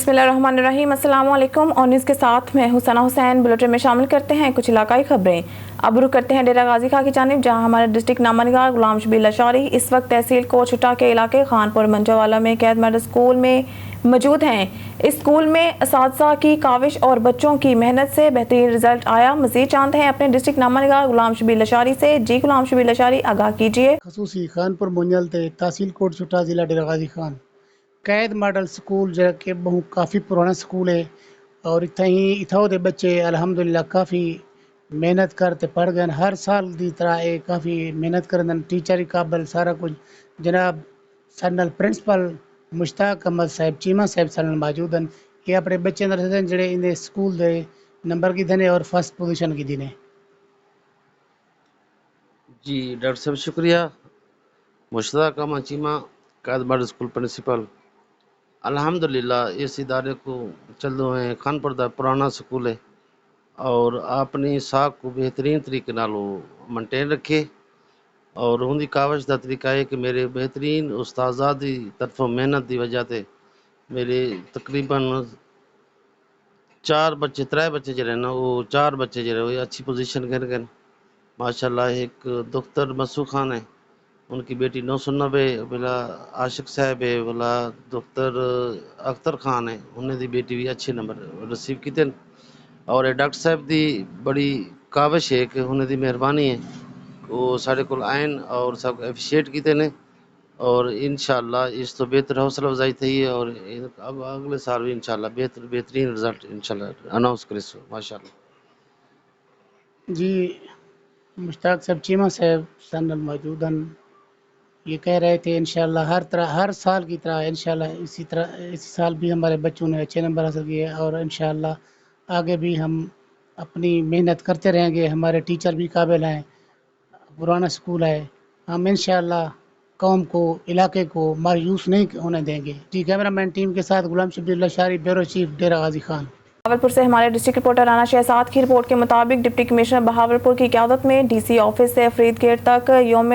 बिस्मिल्लाहिर्रहमानिर्रहीम। अस्सलाम वालेकुम। और न्यूज़ के साथ मैं हुसैना हुसैन। बुलेटिन में शामिल करते हैं कुछ इलाकाई खबरें। अब रुख करते हैं डेरा गाजी खां की जानिब, जहां हमारे डिस्ट्रिक्ट नामनिगार गुलाम शबीर लशारी इस वक्त तहसील कोटशुटा के इलाके खानपुर मंजावाला में कैद मॉडल स्कूल में मौजूद हैं। इस स्कूल में असातिज़ा की काविश और बच्चों की मेहनत से बेहतरीन रिजल्ट आया। मज़ीद जानते हैं अपने डिस्ट्रिक्ट नामनिगार गुलाम शबीर लशारी से। जी गुलाम शबीर लशारी, आगाह कीजिए। खसूसी खानपुर मुंजल ते तहसील कोटशुटा ज़िला डेरा गाजी खान कैद मॉडल स्कूल जो कि बहुत काफ़ी पुराना स्कूल है और इत्थों दे बच्चे अल्हम्दुलिल्लाह काफ़ी मेहनत करते पढ़ गए। हर साल की तरह ये काफ़ी मेहनत करन, टीचर ही काबिल सारा कुछ। जनाब सनल प्रिंसिपल मुश्ताक अहमद साहब चीमा साहब सनल मौजूद हैं। ये अपने बच्चे दसदे जेह्ड़े इंदे स्कूल दे नंबर की देने और फर्स्ट पोजीशन की देने। जी डॉक्टर साहब शुक्रिया। मुश्ताक अहमद चीमा कैद मॉडल स्कूल प्रिंसिपल। अल्हम्दुलिल्लाह इस इदारे को चल रहे हैं खानपुर दा पुराना स्कूल है और अपनी साख को बेहतरीन तरीके नाल मेनटेन रखे और उनकी काविश का तरीका है कि मेरे बेहतरीन उस्तादा की तरफों मेहनत की वजह से मेरे तकरीबन त्रै बच्चे जो ना वो 4 बच्चे जो अच्छी पोजीशन कर गए माशाल्लाह। एक दफ्तर मसूख खान है, उनकी बेटी 990 वाला आशिक साहब है, वाला दफ्तर अख्तर खान है, उन्हें बेटी भी अच्छे नंबर रिसीव किए। और डॉक्टर साहब की बड़ी काविश है कि उन्हें मेहरबानी है वो साढ़े को आयन और सब एप्रीशिएट किए ने और इंशाअल्लाह इस तो बेहतर हौसला अफजाई थी है और अब अगले साल भी इंशाअल्लाह बेहतरीन रिजल्ट इंशाअल्लाह अनाउंस करे माशाअल्लाह। जी मुश्ताक साहब चीमा साहब सनल मौजूद हैं। ये कह रहे थे इंशाअल्लाह हर साल की तरह इंशाअल्लाह इसी साल भी हमारे बच्चों ने अच्छे नंबर हासिल किए और इंशाअल्लाह आगे भी हम अपनी मेहनत करते रहेंगे। हमारे टीचर भी काबिल हैं, पुराना स्कूल है। हम इंशाअल्लाह कौम को, इलाके को मायूस नहीं होने देंगे। जी कैमरामैन टीम के साथ गुलाम शबीर लशारी, ब्यूरो चीफ डेरा गाजी खान। बहावलपुर से हमारे डिस्ट्रिक्ट रिपोर्टर राना शहजाद की रिपोर्ट के मुताबिक डिप्टी कमिश्नर बहावलपुर की क़यादत में डीसी ऑफिस से फरीद गेट तक यौम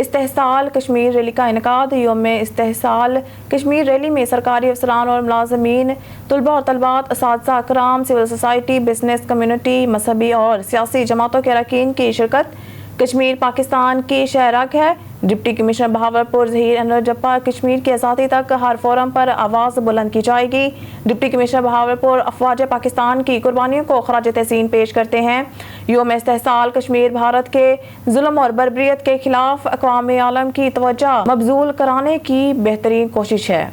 इस्तेहसाल कश्मीर रैली का इनेकाद। यौम इस्तेहसाल कश्मीर रैली में सरकारी अफसरान और मुलाजमीन, तलबा और तलबात, असातिज़ा कराम, सिविल सोसाइटी, बिजनेस कम्यूनिटी, मजहबी और सियासी जमातों के अरकान की शिरकत। कश्मीर पाकिस्तान की शहरग है। डिप्टी कमिश्नर बहावलपुर ज़हीर अनवर जब्बार, कश्मीर की आज़ादी तक हर फोरम पर आवाज़ बुलंद की जाएगी। डिप्टी कमिश्नर बहावलपुर अफवाज पाकिस्तान की कुर्बानियों को खराज तहसीन पेश करते हैं। यौम इस्तेहसाल कश्मीर भारत के जुल्म और बर्बरियत के खिलाफ अक़वाम आलम की तवज्जो मबजूल कराने की बेहतरीन कोशिश है।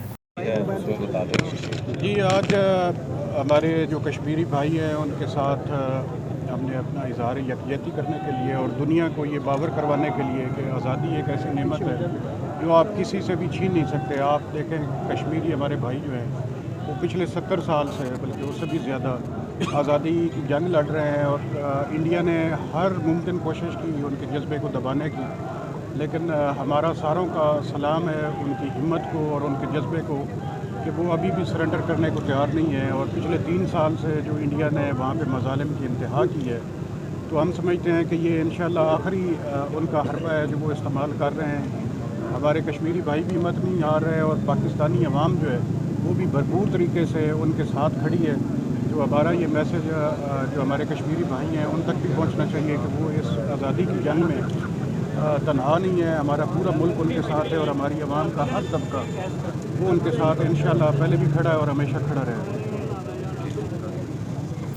जी आज हमारे जो कश्मीरी भाई हैं उनके साथ हमने अपना इजहार यकजहती करने के लिए और दुनिया को ये बावर करवाने के लिए कि आज़ादी एक ऐसी नेमत है जो आप किसी से भी छीन नहीं सकते। आप देखें कश्मीरी हमारे भाई जो हैं वो पिछले 70 साल से बल्कि उससे भी ज़्यादा आज़ादी की जंग लड़ रहे हैं और इंडिया ने हर मुमकिन कोशिश की उनके जज्बे को दबाने की, लेकिन हमारा सारों का सलाम है उनकी हिम्मत को और उनके जज्बे को कि वो अभी भी सरेंडर करने को तैयार नहीं है। और पिछले 3 साल से जो इंडिया ने वहाँ पे मज़ालिम की इंतहा की है, तो हम समझते हैं कि ये इंशाअल्लाह आखिरी उनका हरबा है जो वो इस्तेमाल कर रहे हैं। हमारे कश्मीरी भाई भी हिम्मत नहीं हार रहे और पाकिस्तानी अवाम जो है वो भी भरपूर तरीके से उनके साथ खड़ी है। जो हमारा ये मैसेज जो हमारे कश्मीरी भाई हैं उन तक भी पहुँचना चाहिए कि वो इस आज़ादी की जंग में तनहा नहीं है। हमारा पूरा मुल्क उनके साथ है और हमारी आवाम का हर तबका वो उनके साथ इंशाअल्लाह पहले भी खड़ा है और हमेशा खड़ा रहेगा।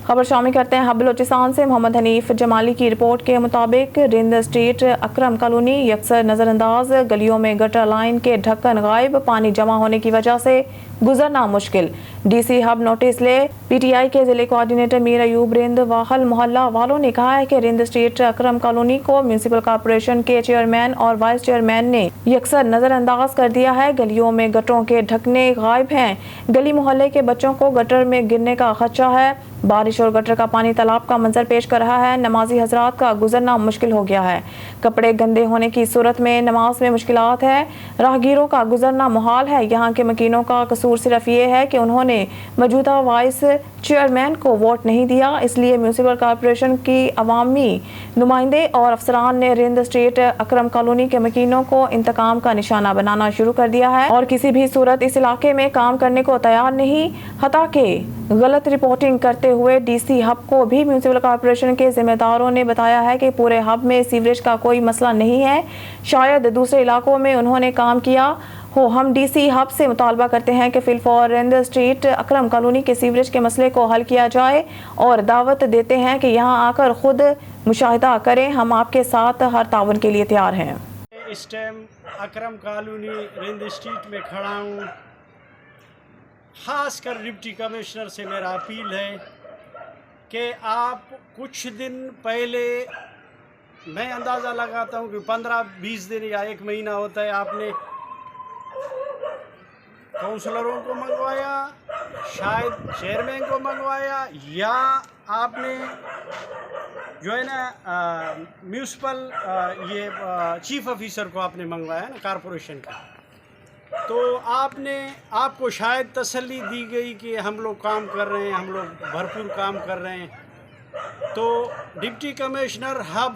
खबर शामिल करते हैं बलोचिस्तान से। मोहम्मद हनीफ जमाली की रिपोर्ट के मुताबिक रिंद स्ट्रीट, अकरम कॉलोनी यकसर नज़रअंदाज, गलियों में गटर लाइन के ढक्कन गायब, पानी जमा होने की वजह से गुजरना मुश्किल। डीसी हब नोटिस ले। पीटीआई के जिले कोऑर्डिनेटर मीर अयूब रिंद वाहल मोहल्ला वालों ने कहा है कि रिंद स्ट्रीट अकरम कॉलोनी को म्यूनिसिपल कॉर्पोरेशन के चेयरमैन और वाइस चेयरमैन ने यकसर नज़रअंदाज कर दिया है। गलियों में गटरों के ढकने गायब हैं। गली मोहल्ले के बच्चों को गटर में गिरने का खदशा है। बारिश और गटर का पानी तालाब का मंजर पेश कर रहा है। नमाजी हजरात का गुजरना मुश्किल हो गया है। कपड़े गंदे होने की सूरत में नमाज में मुश्किलात है। राहगीरों का गुजरना मुहाल है। यहाँ के मकीनों का قصور صرف یہ ہے کہ انہوں نے موجودہ وائس چیئرمین کو ووٹ نہیں دیا، اس لیے میونسپل کارپوریشن کی عوامی نمائندے اور افسران نے رند اسٹریٹ اکرم کالونی کے مکینوں کو انتقام کا نشانہ بنانا شروع کر دیا ہے اور کسی بھی صورت اس علاقے میں کام کرنے کو تیار نہیں، حتیٰ کہ غلط رپورٹنگ کرتے ہوئے ڈی سی ہب کو بھی میونسپل کارپوریشن کے ذمہ داروں نے بتایا ہے کہ پورے ہب میں سیوریج کا کوئی مسئلہ نہیں ہے، شاید دوسرے علاقوں میں انہوں نے کام کیا ہو۔ ہم ڈی سی ہب سے مطالبہ کرتے ہیں کہ فی الفور رند اسٹریٹ اکرم کالونی کے سیوریج کے مسئلے کو حل کیا جائے اور دعوت دیتے ہیں کہ یہاں آ کر خود مشاہدہ کریں، ہم آپ کے ساتھ ہر تعاون کے لیے تیار ہیں۔ اس ٹائم اکرم کالونی رند اسٹریٹ میں کھڑا ہوں، خاص کر ڈپٹی کمشنر سے میرا اپیل ہے کہ آپ کچھ دن پہلے، میں اندازہ لگاتا ہوں کہ 15-20 دن یا 1 مہینہ ہوتا ہے، آپ نے کونسلروں کو منگوایا، شاید چیئرمین کو منگوایا، یا آپ نے جو ہے نا میونسپل یہ چیف آفیسر کو آپ نے منگوایا نا کارپوریشن کا، تو آپ کو شاید تسلی دی گئی کہ ہم لوگ کام کر رہے ہیں، ہم لوگ بھرپور کام کر رہے ہیں۔ تو ڈپٹی کمشنر ہب،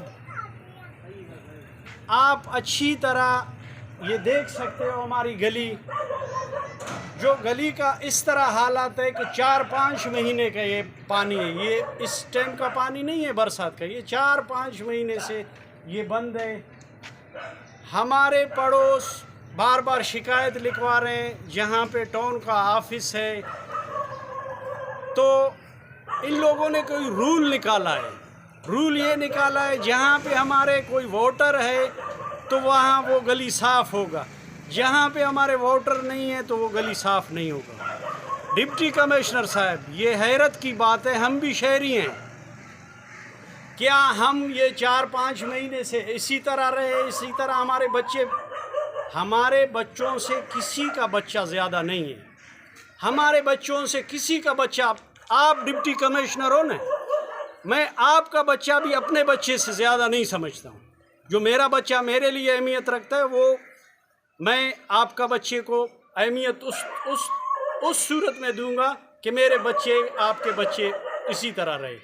آپ اچھی طرح یہ دیکھ سکتے ہو ہماری گلی، جو گلی کا اس طرح حالات ہے کہ 4-5 مہینے کا یہ پانی ہے، یہ اس ٹائم کا پانی نہیں ہے برسات کا، یہ 4-5 مہینے سے یہ بند ہے۔ ہمارے پڑوس بار بار شکایت لکھوا رہے ہیں، جہاں پہ ٹاؤن کا آفس ہے، تو ان لوگوں نے کوئی رول نکالا ہے، رول یہ نکالا ہے جہاں پہ ہمارے کوئی ووٹر ہے تو وہاں وہ گلی صاف ہوگا، جہاں پہ ہمارے ووٹر نہیں ہے تو وہ گلی صاف نہیں ہوگا۔ ڈپٹی کمشنر صاحب، یہ حیرت کی بات ہے، ہم بھی شہری ہیں، کیا ہم یہ 4-5 مہینے سے اسی طرح رہے، اسی طرح ہمارے بچوں سے کسی کا بچہ زیادہ نہیں ہے، ہمارے بچوں سے کسی کا بچہ، آپ ڈپٹی کمشنر ہو نا، میں آپ کا بچہ بھی اپنے بچے سے زیادہ نہیں سمجھتا ہوں، جو میرا بچہ میرے لیے اہمیت رکھتا ہے، وہ میں آپ کا بچے کو اہمیت اس صورت میں دوں گا کہ میرے بچے آپ کے بچے اسی طرح رہے۔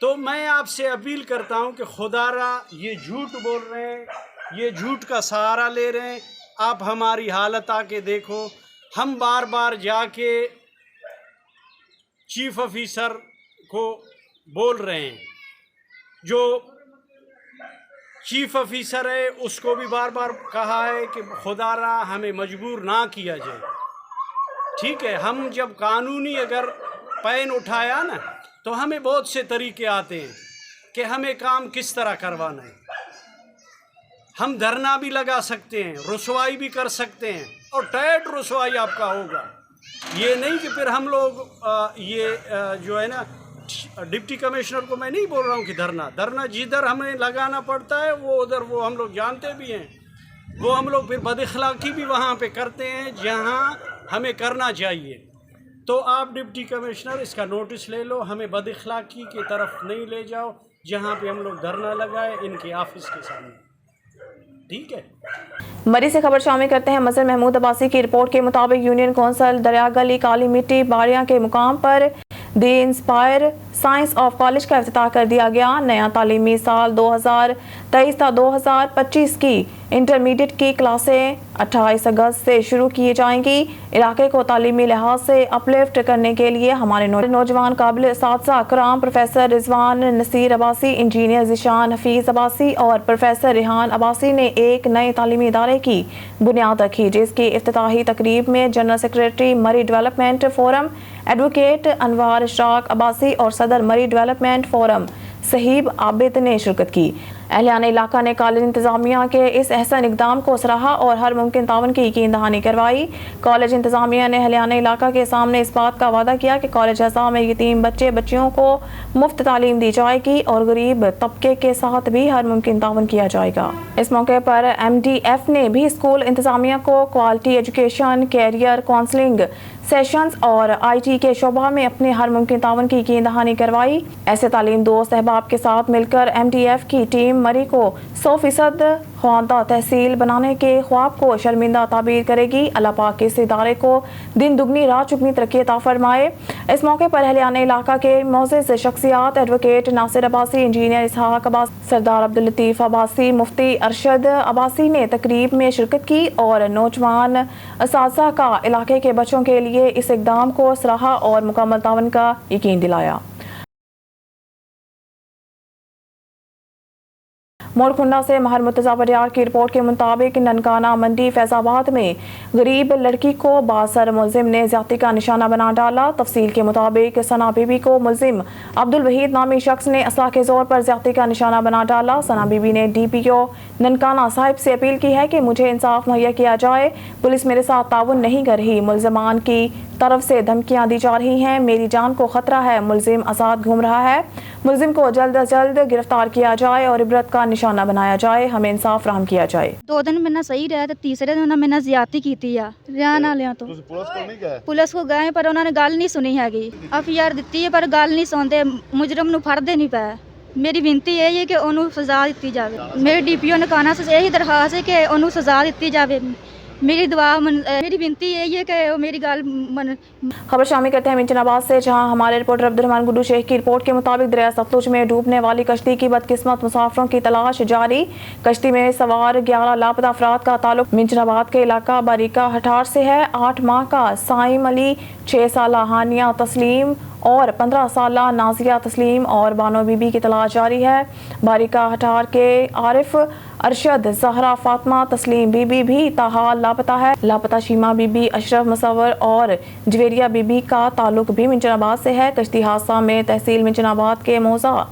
تو میں آپ سے اپیل کرتا ہوں کہ خدا را یہ جھوٹ بول رہے ہیں، یہ جھوٹ کا سہارا لے رہے ہیں، آپ ہماری حالت آ کے دیکھو، ہم بار بار جا کے چیف آفیسر کو بول رہے ہیں، جو چیف آفیسر ہے اس کو بھی بار بار کہا ہے کہ خدا را ہمیں مجبور نہ کیا جائے، ٹھیک ہے، ہم جب قانونی اگر پین اٹھایا نا تو ہمیں بہت سے طریقے آتے ہیں کہ ہمیں کام کس طرح کروانا ہے، ہم دھرنا بھی لگا سکتے ہیں، رسوائی بھی کر سکتے ہیں، اور ٹیٹ رسوائی آپ کا ہوگا، یہ نہیں کہ پھر ہم لوگ جو ہے نا، ڈپٹی کمشنر کو میں نہیں بول رہا ہوں کہ دھرنا جدھر ہمیں لگانا پڑتا ہے وہ ادھر، وہ ہم لوگ جانتے بھی ہیں، وہ ہم لوگ پھر بد اخلاقی بھی وہاں پہ کرتے ہیں جہاں ہمیں کرنا چاہیے۔ تو آپ ڈپٹی کمشنر اس کا نوٹس لے لو، ہمیں بد اخلاقی کی طرف نہیں لے جاؤ جہاں پہ ہم لوگ دھرنا لگائے ان کے آفس کے سامنے، ٹھیک ہے۔ مری سے خبر شامل کرتے ہیں۔ مظہر محمود عباسی کی رپورٹ کے مطابق یونین کونسل دریا گلی کالی مٹی باڑیاں کے مقام پر دی انسپائر سائنس آف کالج کا افتتاح کر دیا گیا۔ نیا تعلیمی سال 2023 تا 2025 کی انٹرمیڈیٹ کی کلاسیں 28 اگست سے شروع کی جائیں گی۔ علاقے کو تعلیمی لحاظ سے اپلفٹ کرنے کے لیے ہمارے نوجوان قابل اساتذہ اکرام پروفیسر رضوان نصیر عباسی، انجینئر ذیشان حفیظ عباسی اور پروفیسر ریحان عباسی نے ایک نئے تعلیمی ادارے کی بنیاد رکھی، جس کی افتتاحی تقریب میں جنرل سیکریٹری مری ڈیولپمنٹ فورم ایڈوکیٹ انوار اشراق عباسی اور صدر مری ڈیولپمنٹ فورم صہیب عابد نے شرکت کی۔ اہلیان علاقہ نے کالج انتظامیہ کے اس احسن اقدام کو سراہا اور ہر ممکن تعاون کی یقین دہانی کروائی۔ کالج انتظامیہ نے اہلیان علاقہ کے سامنے اس بات کا وعدہ کیا کہ کالج اعضاء میں یتیم بچیوں کو مفت تعلیم دی جائے گی اور غریب طبقے کے ساتھ بھی ہر ممکن تعاون کیا جائے گا۔ اس موقع پر MDF نے بھی اسکول انتظامیہ کو quality education, career counselling sessions اور IT کے شعبہ میں اپنے ہر ممکن تعاون کی یقین دہانی کروائی۔ ایسے تعلیم دوست احباب کے ساتھ مل کر MDF کی ٹیم مری کو 100% خواندہ تحصیل بنانے کے خواب کو شرمندہ تعبیر کرے گی۔ اللہ پاک اس ادارے کو دن دگنی رات چگنی ترقی عطا فرمائے۔ اس موقع پر اہلیان علاقہ کے معزز شخصیات ایڈوکیٹ ناصر عباسی، انجینئر اسحاق عباسی، سردار عبداللطیف عباسی، مفتی ارشد عباسی نے تقریب میں شرکت کی اور نوجوان اساتذہ کا علاقے کے بچوں کے لیے اس اقدام کو سراہا اور مکمل تعاون کا یقین دلایا۔ موڑکنڈا سے ماہر مرتضیٰ بریار کی رپورٹ کے مطابق ننکانہ منڈی فیض آباد میں غریب لڑکی کو بااثر ملزم نے زیادتی کا نشانہ بنا ڈالا۔ تفصیل کے مطابق ثنا بی بی کو ملزم عبدالوحید نامی شخص نے اسلحہ کے زور پر زیادتی کا نشانہ بنا ڈالا۔ ثنا بی بی نے ڈی پی او ننکانہ صاحب سے اپیل کی ہے کہ مجھے انصاف مہیا کیا جائے، پولیس میرے ساتھ تعاون نہیں کر رہی، ملزمان کی طرف سے دھمکیاں دی جا رہی ہیں، میری جان کو خطرہ ہے، ملزم آزاد گھوم رہا ہے، ملزم کو جلد از جلد گرفتار کیا جائے اور عبرت کا نشانہ بنایا جائے، ہمیں انصاف فراہم کیا جائے۔ 2 دن میں نہ صحیح رہا تو تیسرے دن انہوں نے زیادتی کی تھی تو پولیس کو گئے پر انہوں نے گل نہیں سنی ہے، FIR دیتی ہے پر گل نہیں سنتے، مجرم نو پھڑ دے نہیں پائے۔ میری بنتی یہی ہے کہ انہوں سزا دیتی جائے۔ میری DPO ننکانہ سے یہی درخواست ہے کہ انہوں سزا دیتی جائے۔ میری میری بنتی یہی ہے کہ میری گل خبر شامل کرتے ہیں منچن آباد سے، جہاں ہمارے رپورٹر عبدالرحمان گڈو شیخ کی رپورٹ کے مطابق دریا ستلج میں ڈوبنے والی کشتی کی بدقسمت مسافروں کی تلاش جاری۔ کشتی میں سوار 11 لاپتہ افراد کا تعلق منچن آباد کے علاقہ باریکا ہٹار سے ہے۔ 8 ماہ کا سائم علی، 6 سالہ ہانیہ تسلیم اور 15 سالہ نازیہ تسلیم اور بانو بی بی کی تلاش جاری ہے۔ باریکا ہٹار کے عارف ارشد، زہرا فاطمہ تسلیم بی بی بھی تاحال لاپتہ ہے۔ لاپتہ شیما بی بی، اشرف مصور اور جویریہ بی بی کا تعلق بھی منچن آباد سے ہے۔ کشتی حادثہ میں تحصیل منچن آباد کے موزہ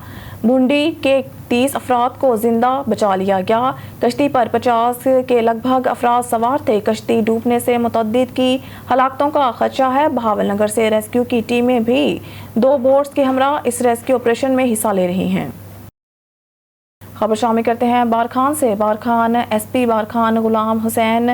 بھنڈی کے 30 افراد کو زندہ بچا لیا گیا۔ کشتی پر 50 کے لگ بھگ افراد سوار تھے۔ کشتی ڈوبنے سے متعدد کی ہلاکتوں کا خدشہ ہے۔ بہاول نگر سے ریسکیو کی ٹیمیں بھی 2 بوٹس کے ہمراہ اس ریسکیو آپریشن میں حصہ لے رہی ہیں۔ خبر شامل کرتے ہیں بارکھان سے۔ بارکھان SP بارکھان غلام حسین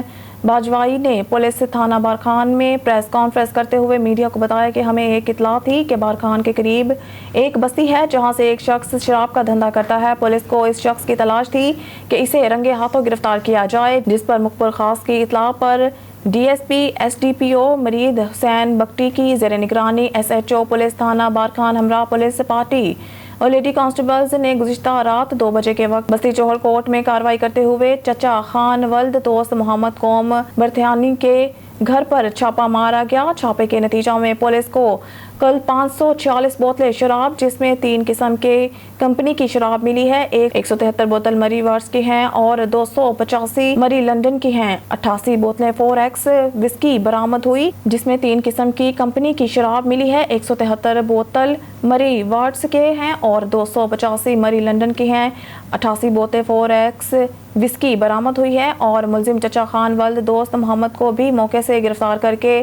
باجوائی نے پولیس تھانہ بارکھان میں پریس کانفرنس کرتے ہوئے میڈیا کو بتایا کہ ہمیں ایک اطلاع تھی کہ بارکھان کے قریب ایک بستی ہے جہاں سے ایک شخص شراب کا دھندا کرتا ہے۔ پولیس کو اس شخص کی تلاش تھی کہ اسے رنگے ہاتھوں گرفتار کیا جائے، جس پر مخبر خاص کی اطلاع پر DSP SDPO مرید حسین بگٹی کی زیر نگرانی SHO پولیس تھانہ بارکھان ہمراہ پولیس پارٹی اور لیڈی کانسٹیبلز نے گزشتہ رات 2 بجے کے وقت بستی چوہل کوٹ میں کارروائی کرتے ہوئے چچا خان ولد دوست محمد قوم برتھیانی کے گھر پر چھاپا مارا گیا۔ چھاپے کے نتیجہ میں پولیس کو کل 546 بوتلیں شراب، جس میں 3 قسم کے کمپنی کی شراب ملی ہے۔ 173 بوتل مری ورس کی ہیں اور 285 مری لنڈن کی ہیں۔ 88 بوتلیں 4X وسکی برآمد ہوئی، جس میں 3 قسم کی کمپنی کی شراب ملی ہے۔ 173 بوتل مری ورس کے ہیں اور 285 مری لنڈن کی ہیں۔ 88 بوتلیں 4X وسکی برآمد ہوئی ہے اور ملزم چچا خان ولد دوست محمد کو بھی موقع سے گرفتار کر کے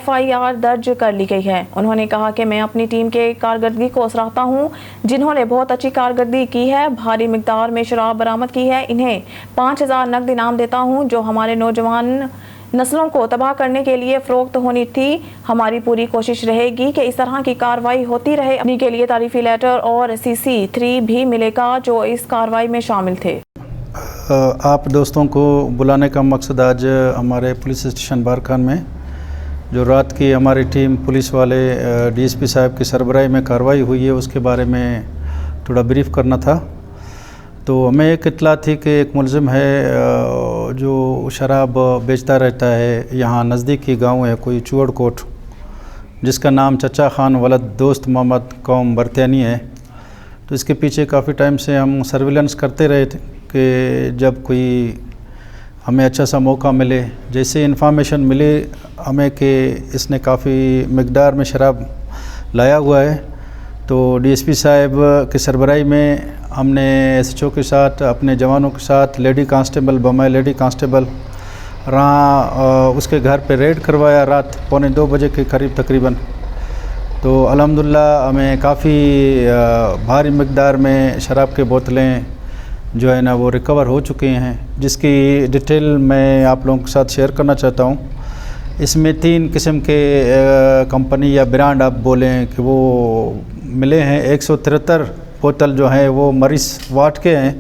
FIR درج کر لی گئی ہے۔ انہوں نے کہا کہ میں اپنی ٹیم کے کارکردگی کو سراہتا ہوں، جنہوں نے بہت اچھی کارکردگی کی ہے، بھاری مقدار میں شراب برآمد کی ہے۔ انہیں 5000 نقد انعام دیتا ہوں جو ہمارے نوجوان نسلوں کو تباہ کرنے کے لیے فروخت ہونی تھی۔ ہماری پوری کوشش رہے گی کہ اس طرح کی کارروائی ہوتی رہے۔ اپنی کے لیے تعریفی لیٹر اور CC3 بھی ملے گا جو اس کارروائی میں شامل تھے۔ آپ دوستوں کو بلانے کا مقصد آج ہمارے پولیس اسٹیشن بارکھان میں جو رات کی ہماری ٹیم پولیس والے DSP صاحب کی سربراہی میں کارروائی ہوئی ہے اس کے بارے میں تھوڑا بریف کرنا تھا۔ تو ہمیں ایک اطلاع تھی کہ ایک ملزم ہے جو شراب بیچتا رہتا ہے، یہاں نزدیکی گاؤں ہے کوئی چوڑ کوٹ، جس کا نام چچا خان ولد دوست محمد قوم برتیانی ہے۔ تو اس کے پیچھے کافی ٹائم سے ہم سرویلنس کرتے رہے تھے کہ جب کوئی ہمیں اچھا سا موقع ملے، جیسے انفارمیشن ملی ہمیں کہ اس نے کافی مقدار میں شراب لایا ہوا ہے، تو DSP صاحب کی سربراہی میں ہم نے SHO کے ساتھ اپنے جوانوں کے ساتھ لیڈی کانسٹیبل بمائے لیڈی کانسٹیبل اس کے گھر پہ ریڈ کروایا رات 1:45 بجے کے قریب تقریباً۔ تو الحمدللہ ہمیں کافی بھاری مقدار میں شراب کے بوتلیں جو ہے نا وہ ریکور ہو چکے ہیں، جس کی ڈیٹیل میں آپ لوگوں کے ساتھ شیئر کرنا چاہتا ہوں۔ اس میں 3 قسم کے کمپنی یا برانڈ آپ بولیں کہ وہ ملے ہیں۔ 173 بوتل جو ہیں وہ مریس واٹ کے ہیں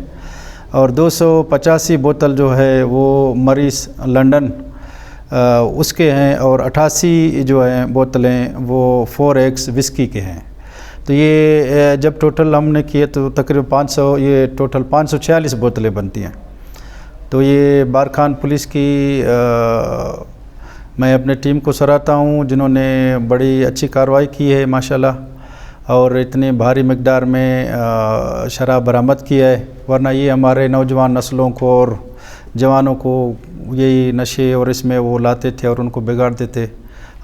और 285 बोतल जो है वो मरीज लंदन उसके हैं, और 88 जो हैं बोतलें वो 4X विस्की के हैं। तो ये जब टोटल हमने किए तो तकरीबन 500, ये टोटल 546 बोतलें बनती हैं। तो ये बारखान पुलिस की मैं अपने टीम को सराहता हूँ जिन्होंने बड़ी अच्छी कार्रवाई की है माशाल्लाह, और इतनी भारी मिकदार में शराब बरामद किया है, वरना ये हमारे नौजवान नस्लों को और जवानों को यही नशे और इसमें वो लाते थे और उनको बिगाड़ देते।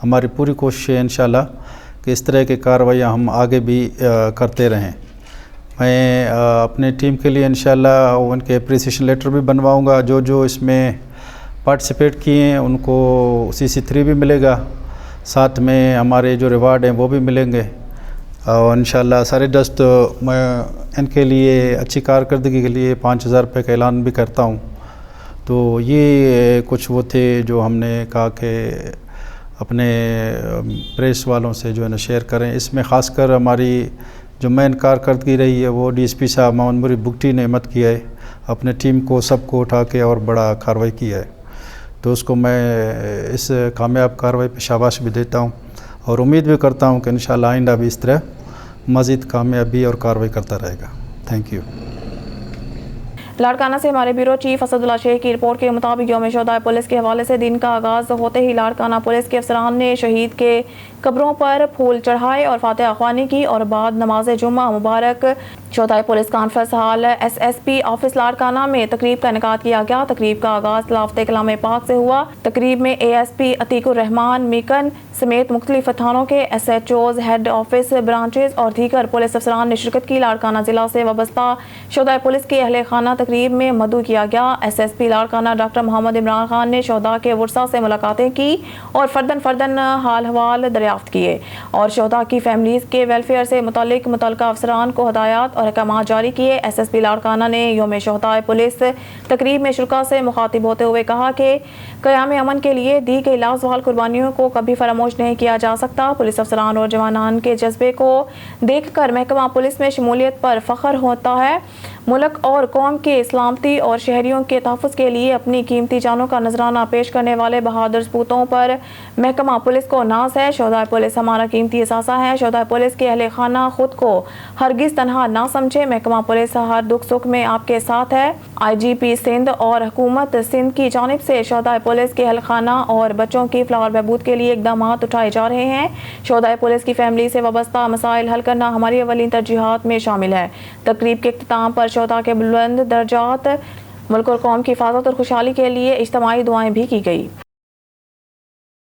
हमारी पूरी कोशिश है इंशाल्लाह कि इस तरह की कार्रवाइयाँ हम आगे भी करते रहें। मैं अपने टीम के लिए इंशाल्लाह उनके अप्रिसिएशन लेटर भी बनवाऊंगा। जो जो इसमें पार्टिसिपेट किए हैं उनको CC3 भी मिलेगा, साथ में हमारे जो रिवार्ड हैं वो भी मिलेंगे, और इंशाल्लाह सारे दस्त मैं इनके लिए अच्छी कारकर्दगी के लिए 5000 रुपये का ऐलान भी करता हूँ। तो ये कुछ वो थे जो हमने कहा कि अपने प्रेस वालों से जो है ना शेयर करें। इसमें ख़ासकर हमारी जो मेन कारकर्दगी रही है वो DSP साहब मोहम्मद मुरीद बुगटी ने हिम्मत किया है, अपने टीम को सबको उठा के और बड़ा कार्रवाई किया है। तो उसको मैं इस कामयाब कार्रवाई पे शाबाश भी देता हूँ, और उम्मीद भी करता हूँ कि इंशाल्लाह आइंदा भी इस तरह मज़ीद कामयाबी और कार्रवाई करता रहेगा। Thank you. लाड़काना से हमारे ब्यूरो चीफ असदुल्ला शेख की रिपोर्ट के मुताबिक यौम शोहदा पुलिस के हवाले से दिन का आगाज़ होते ही लाड़काना पुलिस के अफसरान ने शहीद के कब्रों पर फूल चढ़ाए और फातिहा ख्वानी की, और बाद नमाज जुम्मा मुबारक शोहदा police conference hall SSP office Larkana में तकरीब का इनेकाद किया गया। तकरीब का आगाज़ लाफ्ते कलाम पाक से हुआ। तकरीब में ASP अतीकुर रहमान मीकन समेत मुख्तलिफ थानों के SHOs, हेड ऑफिस ब्रांचेस और दीगर पुलिस अफसरान ने शिरकत की। लाड़काना जिला से वाबस्ता शोहदा पुलिस के अहले खाना तकरीब में मदऊ किया गया। SSP लाड़काना डॉक्टर मोहम्मद इमरान खान ने शोहदा के वर्सा से मुलाकातें की और फर्दन हाल हवाल दरियाफ्त किए, और शोहदा की फैमिलीज के वेलफेयर से मुतल्लिका अफसरान को हदायत और अहकाम जारी किए। SSP लाड़काना ने यौम शोहदा पुलिस तकरीब में शुरका से मुखातिब होते हुए कहा कि क़याम अमन के लिए दी गई लाज़वाल कुर्बानियों को कभी फरामोश नहीं किया जा सकता। पुलिस अफसरान और जवानान के जज्बे को देख कर महकमा पुलिस में शमूलियत पर फ़ख्र होता है। मुल्क और कौम की सलामती और शहरियों के तहफ़्फ़ुज़ के लिए अपनी कीमती जानों का नजराना पेश करने वाले बहादुर सपूतों पर महकमा पुलिस को नाज है। शोहदा पुलिस हमारा कीमती असासा है। शोहदा पुलिस के अहले खाना खुद को हरगिज़ तनहा ना समझे। महकमा पुलिस हर दुख सुख में आपके साथ है। IGP सिंध और हुकूमत सिंध की जानिब से शोहदा पुलिस के अहल खाना और बच्चों की फलाह बहबूद के लिए इक़दाम उठाए जा रहे हैं। शोहदा पुलिस की फैमिली से वाबस्ता मसाइल हल करना हमारी अवलीन तरजीहात में शामिल है। तकरीब के इख्तिताम पर शोहदा के बुलंद दर्जात, मुल्क और कौम की हिफाजत और खुशहाली के लिए इज्तिमाई दुआएं भी की गई।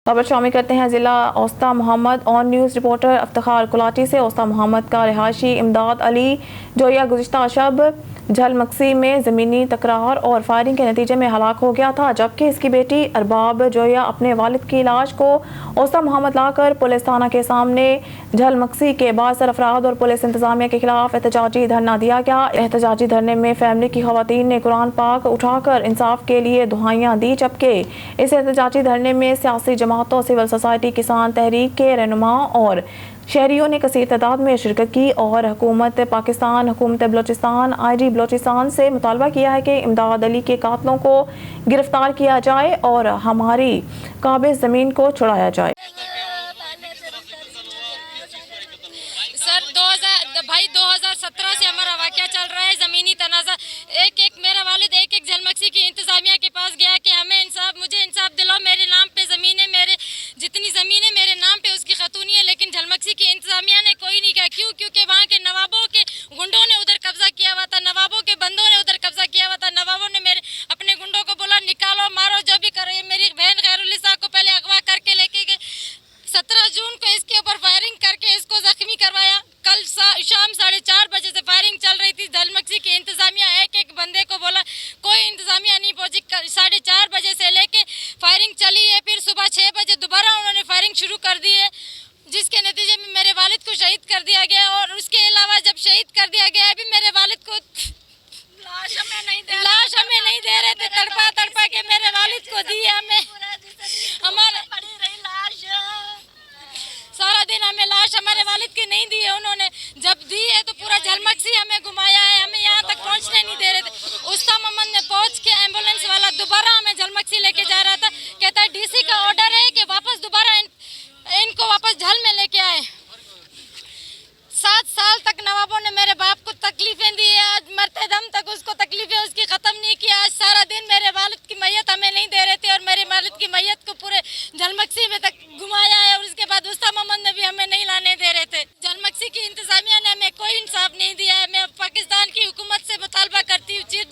खबर शामिल करते हैं ज़िला Usta Muhammad on news reporter Iftikhar Kulati से। औस्ता मोहम्मद का रिहायशी इमदाद अली जोया गुज़िश्ता शब झलमक्सी में ज़मीनी तकरार और फायरिंग के नतीजे में हलाक हो गया था, जबकि इसकी बेटी अरबाब जोया अपने वालिद की लाश को औस्ता मोहम्मद लाकर पुलिस थाना के सामने झलमक्सी के बासर अफराद और पुलिस इंतजामिया के खिलाफ एहतजाजी धरना दिया गया। एहतजाजी धरने में फैमिली की खवातीन ने कुरान पाक उठाकर इंसाफ के लिए दुआएं दी, जबकि इस एहतजाजी धरने में सियासी जमातों, सिविल सोसाइटी, किसान तहरीक के रहनुमा और शहरियों ने कसीर तादाद में शिरकत की और हुकूमत पाकिस्तान, हुकूमत बलोचिस्तान, IG बलोचिस्तान से मुतालबा किया है कि इमदाद अली के कातलों को गिरफ्तार किया जाए और हमारी काबिज ज़मीन को छुड़ाया जाए। सर 2017 से हमारा वाक़या चल रहा है। ज़मीनी तनाज़ा एक मेरा वालिद एक झलमक्सी की इंतज़ामिया के पास गया कि हमें मुझे इंसाफ दिलाओ, मेरे नाम पे ज़मीन है, मेरे जितनी ज़मीन है मेरे नाम पे उसकी खतूनी है। लेकिन झलमक्सी की इंतज़ामिया ने कोई नहीं कहा। क्यों? क्योंकि वहाँ के नवाबों के गुंडों ने उधर कब्जा किया हुआ था, नवाबों के बंदों ने उधर कब्जा किया हुआ था। नवाबों ने मेरे अपने गुंडों को बोला निकालो, मारो, जो भी करो। मेरी बहन खैरुलिसा को पहले अगवा करके लेके गए। 17 जून को इसके ऊपर फायरिंग करके इसको जख्मी करवाया। कल शाम 4:30 बजे से फायरिंग चल रही थी। झलमक्सी की इंतजामिया एक बंदे को बोला, कोई इंतजामिया नहीं पहुंची। 4:30 बजे से लेके फायरिंग चली है। फिर सुबह 6 बजे दोबारा उन्होंने फायरिंग शुरू कर दी है, जिसके नतीजे में मेरे वालिद को शहीद कर दिया गया। और उसके अलावा जब शहीद कर दिया गया, अभी मेरे वालिद को लाश हमें नहीं दे रहे थे। तड़पा के मेरे वालिद को दी है। हमें हमारे सारा दिन हमें लाश हमारे वालिद की नहीं दी है। उन्होंने जब दी है तो पूरा झलमक्सी हमें घुमाया है, हमें यहाँ तक पहुँचने नहीं दे रहे थे। उस्ता मरते दम तक उसको तकलीफें उसकी ख़त्म नहीं किया। आज सारा दिन मेरे वालिद की मैयत हमें नहीं दे रहे थे और मेरे वालिद की मैयत को पूरे झलमक्सी में तक घुमाया है और उसके बाद उस्ता मोहम्मद में भी हमें नहीं लाने दे रहे थे। झलमक्सी की इंतजामिया ने हमें कोई इंसाफ नहीं दिया है। मैं पाकिस्तान की हुकूमत से मुतालबा करती हूँ, चीफ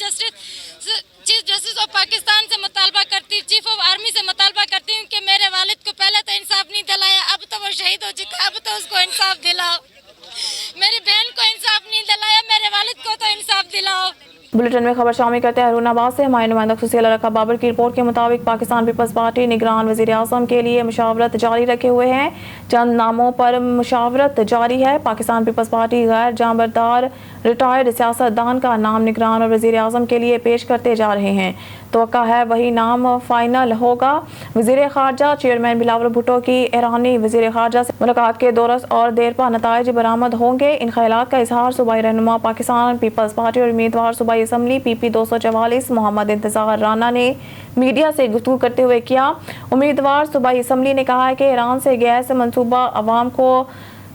जस्टिस ऑफ पाकिस्तान से मुतालबा करती हूँ, चीफ ऑफ आर्मी से मुतालबा करती हूँ कि मेरे वालिद को पहले तो इंसाफ नहीं दिलाया, अब तो वो शहीद हो चुका, अब तो उसको इंसाफ दिलाओ। मेरी बहन को इंसाफ नहीं दिलाया, मेरे वालिद को तो इंसाफ दिलाओ। बुलेटिन में खबर शामिल करते हैं अरुणाबाद से हमारे नुमाइंदा खुशियाला रखा बाबर की रिपोर्ट के मुताबिक पाकिस्तान पीपल्स पार्टी निगरान वज़ीर आज़म के लिए मुशावरत जारी रखे हुए हैं। चंद नामों पर मुशावरत जारी है। पाकिस्तान पीपल्स पार्टी गैर जांबरदार रिटायर्ड सियासतदान का नाम निगरान और वज़ीर आज़म के लिए पेश करते जा रहे हैं। तवक्का है वही नाम फाइनल होगा। वज़ीर ख़ारजा चेयरमैन बिलावल भुट्टो की ईरानी वज़ीर ख़ारजा से मुलाकात के दौरान और देर पा नताइज बरामद होंगे। इन ख्यालात का इजहार सूबाई रहनुमा पाकिस्तान पीपल्स पार्टी और उम्मीदवार सूबाई असम्बली PP 244 मोहम्मद इंतज़ार राना ने मीडिया से गुफ्तगू करते हुए किया। उम्मीदवार सूबाई असम्बली ने कहा है कि ईरान से गैस मनसूबा अवाम को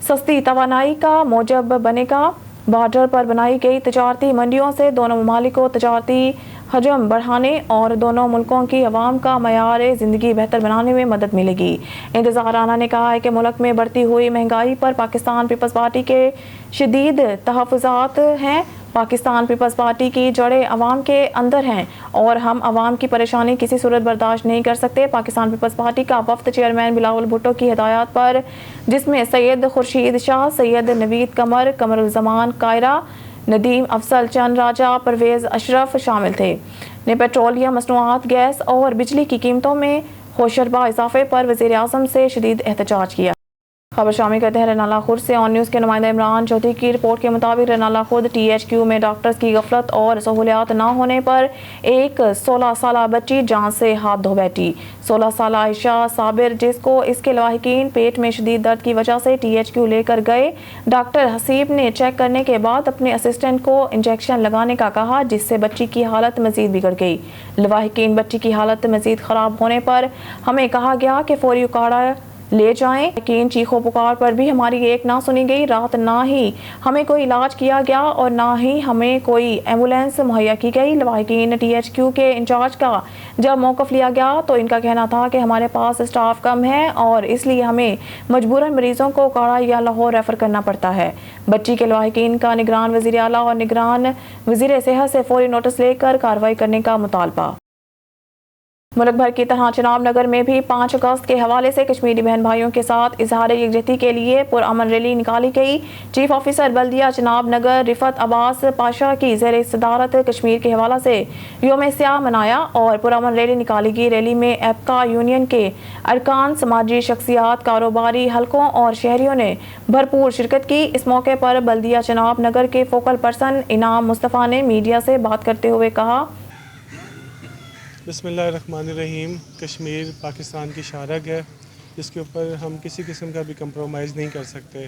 सस्ती तवानाई का मौजब बनेगा। बॉर्डर पर बनाई गई तजारती मंडियों से दोनों ममालिक को तजारती हजम बढ़ाने और दोनों मुल्कों की अवाम का मयार ज़िंदगी बेहतर बनाने में मदद मिलेगी। इंतज़ार राना ने कहा है कि मुल्क में बढ़ती हुई महंगाई पर पाकिस्तान पीपल्स पार्टी के शदीद तहफ़्फ़ुज़ात हैं। पाकिस्तान पीपल्स पार्टी की जड़ें अवाम के अंदर हैं और हम अवाम की परेशानी किसी सूरत बर्दाश्त नहीं कर सकते। पाकिस्तान पीपल्स पार्टी का वफ्द चेयरमैन बिलावल भुट्टो की हिदायत पर, जिसमें सैयद खुर्शीद शाह, सैयद नवीद कमर, कमरुज़्ज़मान कायरा, नदीम अफसल चंद राजा, परवेज़ अशरफ शामिल थे। ने पेट्रोलियम मसनूआत, गैस और बिजली की कीमतों में होशरबा इजाफे पर वज़ीर आज़म से शदीद एहतजाज किया। खबर शामिल करते हैं रनाला खुर्द से। ऑन न्यूज़ के नुमाइंदा इमरान चौधरी की रिपोर्ट के मुताबिक रनाला खुर्द THQ में डॉक्टर्स की गफलत और सहूलियात न होने पर एक 16 साल बच्ची जान से हाथ धो बैठी। 16 साल आयशा साबिर, जिसको इसके लवाहिकीन पेट में शदीद दर्द की वजह से THQ लेकर गए। डॉक्टर हसीब ने चेक करने के बाद अपने असिस्टेंट को इंजेक्शन लगाने का कहा, जिससे बच्ची की हालत मजीद बिगड़ गई। लवाहिकीन बच्ची की हालत मजीद ख़राब होने पर हमें कहा गया कि फौरी उकाड़ा ले जाएं, लेकिन चीखों पुकार पर भी हमारी एक ना सुनी गई। रात ना ही हमें कोई इलाज किया गया और ना ही हमें कोई एम्बुलेंस मुहैया की गई। लवाहिकीन THQ के इंचार्ज का जब मौक़िफ़ लिया गया तो इनका कहना था कि हमारे पास स्टाफ कम है और इसलिए हमें मजबूरन मरीजों को काड़ा या लाहौर रेफ़र करना पड़ता है। बच्ची के लवाहिकीन का निगरान वज़ीर आला और निगरान वज़ीर सेहत से फौरी नोटिस लेकर कार्रवाई करने का मुतालबा। मुल्क भर की तरह चनाब नगर में भी 5 अगस्त के हवाले से कश्मीरी बहन भाइयों के साथ इजहार यकजहती के लिए पुरअमन रैली निकाली गई। चीफ ऑफिसर बल्दिया चनाब नगर रिफत अब्बास पाशा की ज़ेर सदारत कश्मीर के हवाला से योम स्याह मनाया और पुरअमन रैली निकाली गई। रैली में एप्का यूनियन के अरकान, समाजी शख्सियात, कारोबारी हलकों और शहरियों ने भरपूर शिरकत की। इस मौके पर बल्दिया चनाब नगर के फोकल पर्सन इनाम मुस्तफ़ा ने मीडिया से बात करते हुए कहा, बिस्मिल्लाहिर्रहमानिर्रहीम। कश्मीर पाकिस्तान की शारग है, जिसके ऊपर हम किसी किस्म का भी कंप्रोमाइज़ नहीं कर सकते।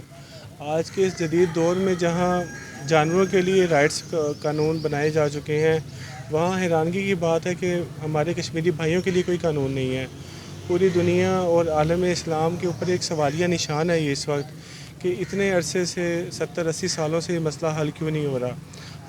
आज के इस जदीद दौर में जहाँ जानवरों के लिए राइट्स कानून बनाए जा चुके हैं, वहाँ हैरानगी की बात है कि हमारे कश्मीरी भाइयों के लिए कोई कानून नहीं है। पूरी दुनिया और आलम इस्लाम के ऊपर एक सवालिया निशान है ये इस वक्त कि इतने अरसे से 70-80 सालों से ये मसला हल क्यों नहीं हो रहा।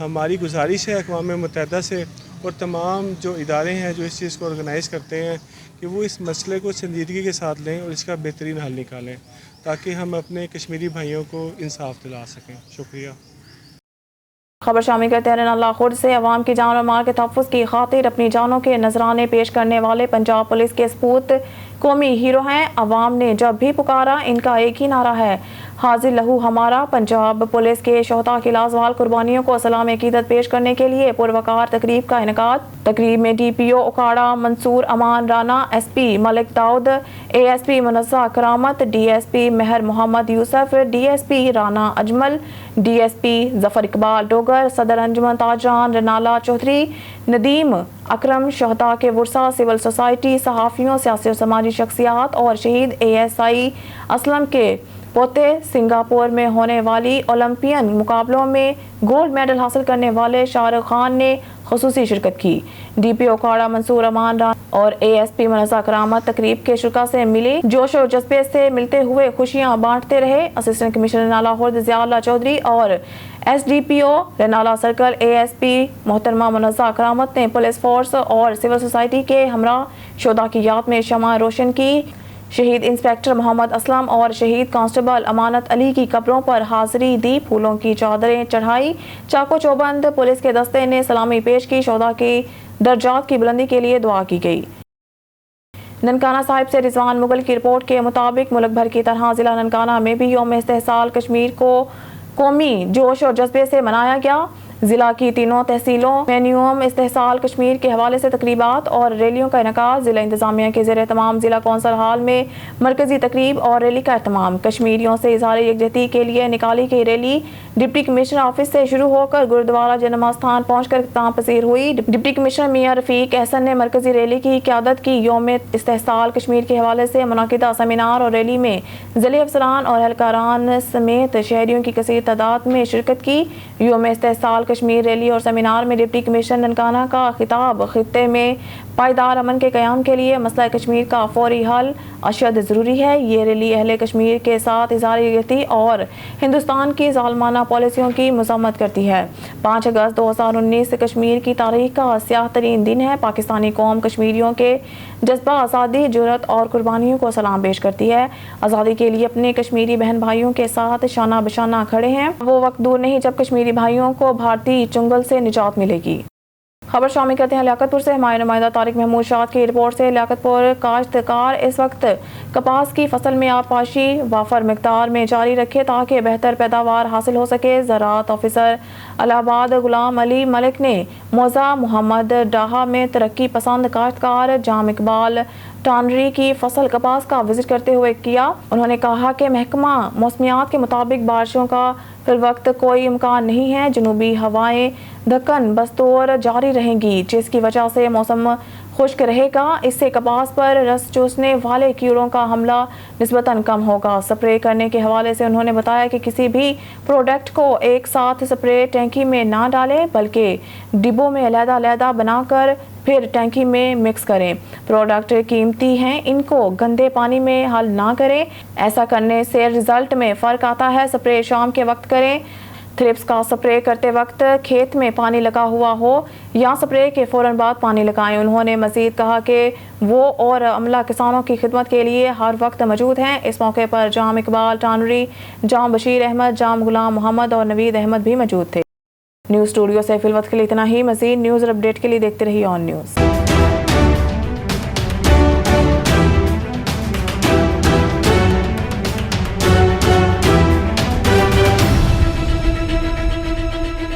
हमारी गुजारिश है अक़वाम मुत्तहिदा से और तमाम जो इदारे हैं जो इस चीज़ को ऑर्गेनाइज़ करते हैं कि वो इस मसले को संजीदगी के साथ लें और इसका बेहतरीन हल निकालें, ताकि हम अपने कश्मीरी भाइयों को इंसाफ दिला सकें। शुक्रिया। खबर शामिल करते हैं रनाला खुर्द से। अवाम की जान और माल के तहफ़्फ़ुज़ की खातिर अपनी जानों के नजराने पेश करने वाले पंजाब पुलिस के सपूत कौमी हीरो हैं। अवाम ने जब भी पुकारा इनका एक ही नारा है, हाजिर लहू हमारा। पंजाब पुलिस के शोहदा की लाजवाल कुर्बानियों को सलाम अकीदत पेश करने के लिए पुरवकार तकरीब का इनेकाद। तकरीब में DPO उकाड़ा मंसूर अमान राना, SP मलिक दाऊद, ASP मुनज़्ज़ा करामत, DSP मेहर मोहम्मद यूसुफ, DSP राना अजमल, DSP जफर इकबाल डोगर, सदर अंजुमन ताजान रनाला चौधरी, नदीम अकरम, शहदा के वर्सा, सिविल सोसाइटी, सहाफ़ियों, सियासी और समाजी शख्सियात और शहीद ASI असलम के पोते सिंगापुर में होने वाली ओलंपियन मुकाबलों में गोल्ड मेडल हासिल करने वाले शाहरुख खान ने खुसूसी शिरकत की। DPO अखाड़ा मंसूर अमान राना और ASP मुनज़्ज़ा करामत तकरीब के शुरा से मिले जोश और जज्बे से मिलते हुए खुशियां बांटते रहे। असिस्टेंट कमिश्नर रेनाला खुर्द ज़ियाउल्लाह चौधरी और SDPO रेनाला सर्कल ASP मोहतरमा मुनज़्ज़ा करामत ने पुलिस फोर्स और सिविल सोसाइटी के हमरा शोधा की याद में शमा रोशन की। शहीद इंस्पेक्टर मोहम्मद असलम और शहीद कांस्टेबल अमानत अली की कब्रों पर हाजिरी दी, फूलों की चादरें चढ़ाई। चाको चौबंद पुलिस के दस्ते ने सलामी पेश की। शोधा की दर्जात की बुलंदी के लिए दुआ की गई। ननकाना साहिब से रिजवान मुगल की रिपोर्ट के मुताबिक मुल्क भर की तरह जिला ननकाना में भी यौम इस्तेहसाल कश्मीर को कौमी जोश और जज्बे से मनाया गया। जिला की तीनों तहसीलों में यौम इस्तेहसाल कश्मीर के हवाले से तकरीबात और रैलियों का इनकाद। जिला इंतजामिया के ज़ेर तमाम जिला कौंसल हाल में मरकजी तकरीब और रैली का एहतमाम। कश्मीरियों से इज़हार यकजहती के लिए निकाली गई रैली डिप्टी कमिश्नर ऑफिस से शुरू होकर गुरुद्वारा जन्म स्थान पहुंचकर इख्तिताम पसीर हुई। डिप्टी कमिश्नर मियां रफीक एहसन ने मरकजी रैली की क़यादत की। यौम इस्तेहसाल कश्मीर के हवाले से मुनाकिदा सेमिनार और रैली में ज़िले अफसरान और एहलकारान समेत शहरियों की कसीर तादाद में शिरकत की। यौम इस्तेहसाल कश्मीर रैली और सेमिनार में डिप्टी कमिश्नर ननकाना का खिताब खित्ते में पायदार अमन के क़याम के लिए मसला कश्मीर का फौरी हल अशद ज़रूरी है। ये रैली अहले कश्मीर के साथ इज़हार यकजहती और हिंदुस्तान की ज़ालमाना पॉलिसियों की मज़म्मत करती है। 5 अगस्त 2019 कश्मीर की तारीख का स्याह तरीन दिन है। पाकिस्तानी कौम कश्मीरियों के जज्बा आज़ादी, जुर्रत और कुर्बानियों को सलाम पेश करती है। आज़ादी के लिए अपने कश्मीरी बहन भाइयों के साथ शाना बशाना खड़े हैं। वो वक्त दूर नहीं जब कश्मीरी भाइयों को भारतीय चुंगल से निजात मिलेगी। खबर शामिल करते हैं लियाकतपुर से। हमारे नुमाइंदा तारिक महमूद शाद की रिपोर्ट से। लियाकतपुर काश्तकार इस वक्त कपास की फसल में आबपाशी वाफर मिकदार में जारी रखे ताकि बेहतर पैदावार हासिल हो सके। ज़राअत ऑफिसर इलाहाबाद गुलाम अली मलिक ने मौज़ा मोहम्मद डाहा में तरक्की पसंद काश्तकार जाम इकबाल टानरी की फसल कपास का विजिट करते हुए किया। उन्होंने कहा कि महकमा मौसमियात के मुताबिक बारिशों का फिल वक्त कोई इम्कान नहीं है। जनूबी हवाएं दक्कन बस्तौर जारी रहेंगी जिसकी वजह से मौसम खुश्क रहेगा। इससे कपास पर रस चूसने वाले कीड़ों का हमला निस्बतन कम होगा। स्प्रे करने के हवाले से उन्होंने बताया कि किसी भी प्रोडक्ट को एक साथ स्प्रे टैंकी में ना डालें बल्कि डिब्बों में अलग-अलग बनाकर फिर टैंकी में मिक्स करें। प्रोडक्ट कीमती हैं, इनको गंदे पानी में हल ना करें। ऐसा करने से रिजल्ट में फ़र्क आता है। स्प्रे शाम के वक्त करें। थ्रिप्स का स्प्रे करते वक्त खेत में पानी लगा हुआ हो या स्प्रे के फ़ौरन बाद पानी लगाएं। उन्होंने मज़ीद कहा कि वो और अमला किसानों की खिदमत के लिए हर वक्त मौजूद हैं। इस मौके पर जाम इकबाल टानरी, जाम बशीर अहमद, जाम गुलाम मोहम्मद और नवीद अहमद भी मौजूद थे। न्यूज़ स्टूडियो से फिलवक्त के लिए इतना ही। मज़ीद न्यूज़ और अपडेट के लिए देखते रहिए ऑन न्यूज़।